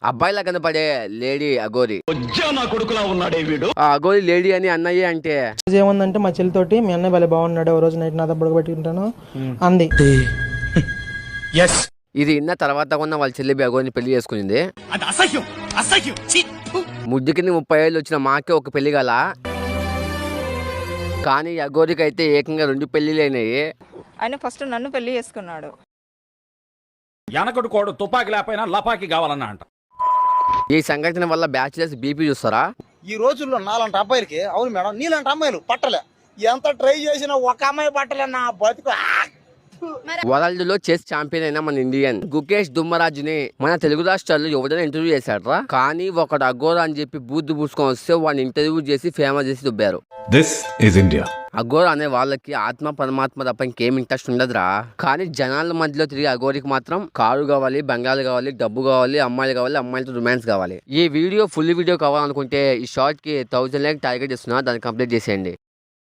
అబ్బాయిలా కనపడే లేడీ అఘోరి. నా కొడుకులా ఉన్నాడే వీడు. ఆ అఘోరి లేడీ అని అన్నయ్య అంటే ఏముందంటే మా చెల్లితోటి మీ అన్నయ్య భలే బాగున్నాడు, ఓ రోజు నైట్ నాతో పడుకోబెట్టుకుంటాను అంది. ఇది ఇన్న తర్వాత ఉన్న వాళ్ళ చెల్లి అఘోరిని పెళ్లి చేసుకునింది. ముద్దు కింద 30 ఏళ్ళు వచ్చిన మాకే ఒక పెళ్లి గల, కానీ అఘోరికి అయితే ఏకంగా 2 పెళ్లిలు అయినాయి. ఆయన ఫస్ట్ నన్ను పెళ్లి చేసుకున్నాడు. వెనకడు కోడు తుపాకి లేకపోయినా లపాకి కావాలన్నా అంట. ఈ సంఘటన వల్ల బ్యాచిలర్స్ బీపీ చూస్తారా? ఈ రోజుల్లో నాలాంటి అబ్బాయిలకి, అవును మేడం, నీలాంటి అమ్మాయిలు పట్టలే. ఎంత ట్రై చేసినా ఒక అమ్మాయి పట్టలే నా బతుకు. వరల్డ్ లో చెస్ ఛాంపియన్ అయిన మన ఇండియన్ గుకేష్ దుమ్మరాజుని మన తెలుగు రాష్ట్రాల్లో ఎవరైనా ఇంటర్వ్యూ చేశాడ్రా, కానీ ఒకడు అఘోర అని చెప్పి బూద్దు పూసుకొని వస్తే వాడిని ఇంటర్వ్యూ చేసి ఫేమస్ చేసి దుబ్బారు. This is India. అఘోర అనే వాళ్ళకి ఆత్మ పరమాత్మ తప్ప ఇంకేం ఇంట్రెస్ట్ ఉండదురా, కానీ జనాల మధ్యలో తిరిగి అఘోరికి మాత్రం కారు కావాలి, బంగాలు కావాలి, డబ్బు కావాలి, అమ్మాయిలు కావాలి, అమ్మాయిలతో రొమాన్స్ కావాలి. ఈ వీడియో ఫుల్ వీడియో కావాలనుకుంటే ఈ షార్ట్ కి 1000 లైక్ టార్గెట్ చేస్తున్నా, దాన్ని కంప్లీట్ చేసేయండి.